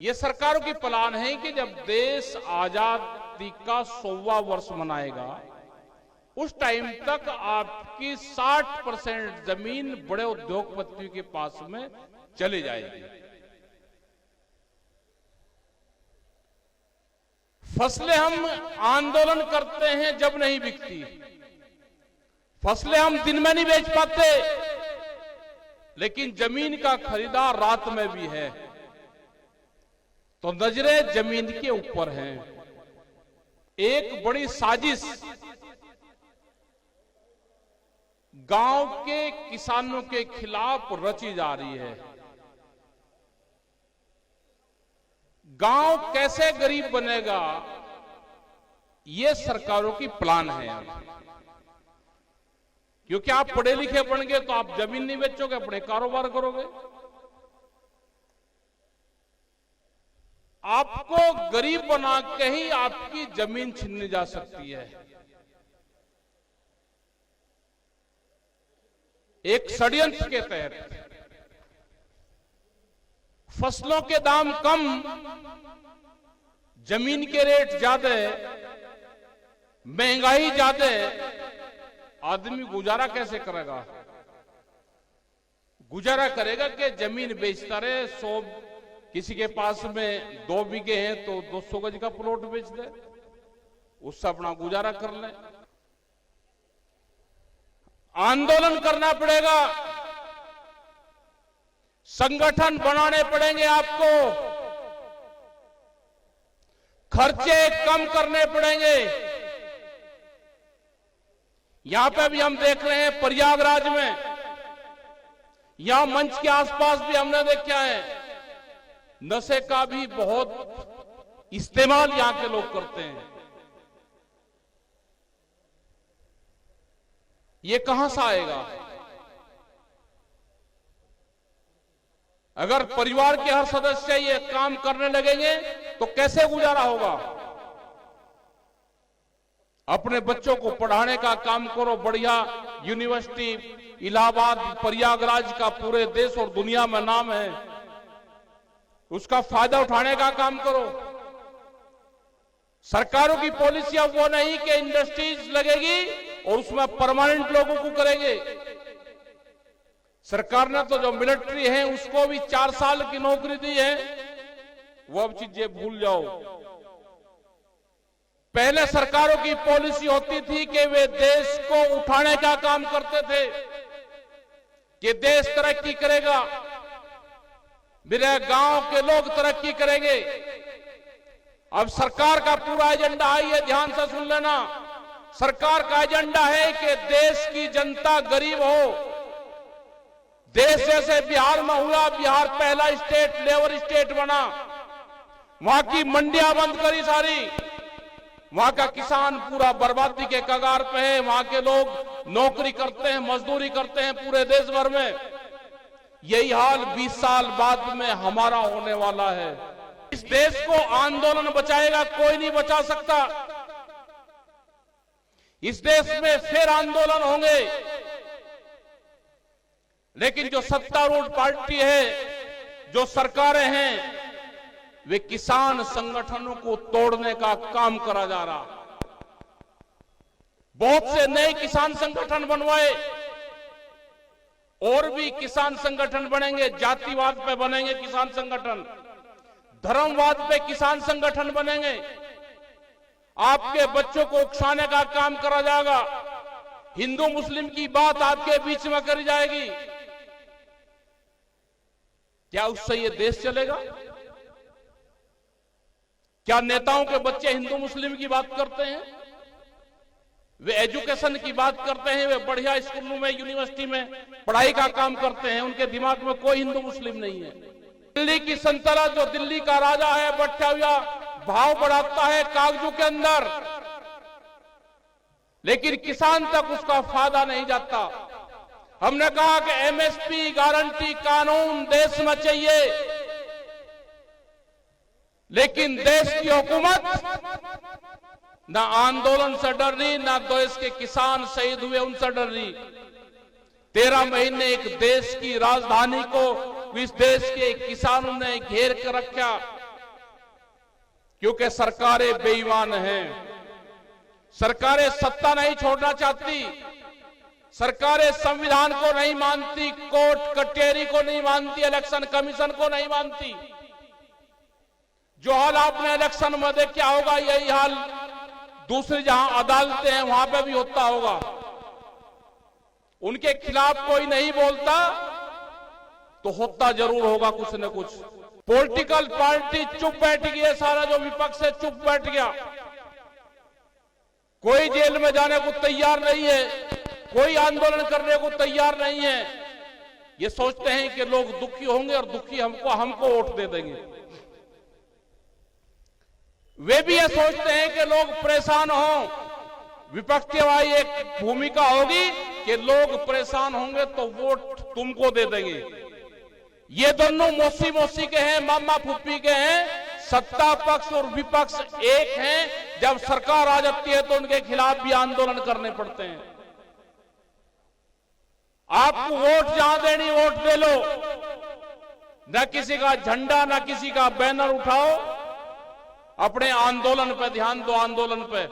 ये सरकारों की प्लान है कि जब देश आजादी का 100वां वर्ष मनाएगा उस टाइम तक आपकी 60% जमीन बड़े उद्योगपतियों के पास में चली जाएगी। फसलें हम आंदोलन करते हैं जब नहीं बिकती, फसलें हम दिन में नहीं बेच पाते, लेकिन जमीन का खरीदार रात में भी है। तो नजरें जमीन के ऊपर हैं। एक बड़ी साजिश गांव के किसानों के खिलाफ रची जा रही है। गांव कैसे गरीब बनेगा, ये सरकारों की प्लान है। क्योंकि आप पढ़े लिखे बन गए तो आप जमीन नहीं बेचोगे, अपने कारोबार करोगे। आपको गरीब बना के ही आपकी जमीन छीनी जा सकती है। एक षड्यंत्र के तहत फसलों के दाम कम, जमीन के रेट ज्यादा, महंगाई ज्यादा, आदमी गुजारा कैसे करेगा? गुजारा करेगा कि जमीन बेचता रहे। 100 किसी के पास में 2 बीघे हैं तो 200 गज का प्लॉट बेच दे, उससे अपना गुजारा कर ले। आंदोलन करना पड़ेगा, संगठन बनाने पड़ेंगे, आपको खर्चे कम करने पड़ेंगे। यहां पे भी हम देख रहे हैं प्रयागराज में, यहां मंच के आसपास भी हमने देखा है, नशे का भी बहुत इस्तेमाल यहां के लोग करते हैं। ये कहां से आएगा? अगर परिवार के हर सदस्य ये काम करने लगेंगे तो कैसे गुजारा होगा? अपने बच्चों को पढ़ाने का काम करो, बढ़िया यूनिवर्सिटी इलाहाबाद प्रयागराज का पूरे देश और दुनिया में नाम है, उसका फायदा उठाने का काम करो। सरकारों की पॉलिसियां वो नहीं कि इंडस्ट्रीज लगेगी और उसमें परमानेंट लोगों को करेंगे। सरकार ने तो जो मिलिट्री है उसको भी 4 साल की नौकरी दी है, वो अब चीजें भूल जाओ। पहले सरकारों की पॉलिसी होती थी कि वे देश को उठाने का काम करते थे कि देश तरक्की करेगा, मेरे गांव के लोग तरक्की करेंगे। अब सरकार का पूरा एजेंडा है, ये ध्यान से सुन लेना, सरकार का एजेंडा है कि देश की जनता गरीब हो। देश जैसे बिहार में हुआ, बिहार पहला स्टेट लेबर स्टेट बना, वहां की मंडियां बंद करी सारी, वहां का किसान पूरा बर्बादी के कगार पे है, वहां के लोग नौकरी करते हैं, मजदूरी करते हैं पूरे देश भर में। यही हाल 20 साल बाद में हमारा होने वाला है। इस देश को आंदोलन बचाएगा, कोई नहीं बचा सकता। इस देश में फिर आंदोलन होंगे, लेकिन जो सत्तारूढ़ पार्टी है, जो सरकारें हैं, वे किसान संगठनों को तोड़ने का काम करा जा रहा। बहुत से नए किसान संगठन बनवाए, और भी किसान संगठन बनेंगे, जातिवाद पे बनेंगे किसान संगठन, धर्मवाद पे किसान संगठन बनेंगे। आपके बच्चों को उकसाने का काम करा जाएगा, हिंदू मुस्लिम की बात आपके बीच में करी जाएगी। क्या उससे ये देश चलेगा? क्या नेताओं के बच्चे हिंदू मुस्लिम की बात करते हैं? वे एजुकेशन की बात करते हैं, वे बढ़िया स्कूलों में यूनिवर्सिटी में पढ़ाई का काम करते हैं, उनके दिमाग में कोई हिंदू मुस्लिम नहीं है। दिल्ली की सल्तनत, जो दिल्ली का राजा है, बैठा हुआ भाव बढ़ाता है कागजों के अंदर, लेकिन किसान तक उसका फायदा नहीं जाता। हमने कहा कि एमएसपी गारंटी कानून देश में चाहिए, लेकिन देश की हुकूमत ना आंदोलन से डर रही, ना देश के किसान शहीद हुए उनसे डर रही। 13 महीने एक देश की राजधानी को इस देश के किसानों ने घेर कर रखा, क्योंकि सरकारें बेईमान हैं। सरकारें सत्ता नहीं छोड़ना चाहती, सरकारें संविधान को नहीं मानती, कोर्ट कचहरी को नहीं मानती, इलेक्शन कमीशन को नहीं मानती। जो हाल आपने इलेक्शन में देखा होगा, यही हाल दूसरी जहां अदालतें हैं वहां पे भी होता होगा। उनके खिलाफ कोई नहीं बोलता तो होता जरूर होगा कुछ न कुछ। पॉलिटिकल पार्टी चुप बैठ गई है, सारा जो विपक्ष है चुप बैठ गया। कोई जेल में जाने को तैयार नहीं है, कोई आंदोलन करने को तैयार नहीं है। ये सोचते हैं कि लोग दुखी होंगे और दुखी हमको वोट दे देंगे। वे भी ये सोचते हैं कि लोग परेशान हों। विपक्ष की भाई एक भूमिका होगी कि लोग परेशान होंगे तो वोट तुमको दे देंगे। ये दोनों मौसी मौसी के हैं, मामा फूफी के हैं। सत्ता पक्ष और विपक्ष एक हैं। जब सरकार आ जाती है तो उनके खिलाफ भी आंदोलन करने पड़ते हैं। आपको वोट जहां देनी वोट दे लो, न किसी का झंडा न किसी का बैनर उठाओ, अपने आंदोलन पे ध्यान दो, आंदोलन पे।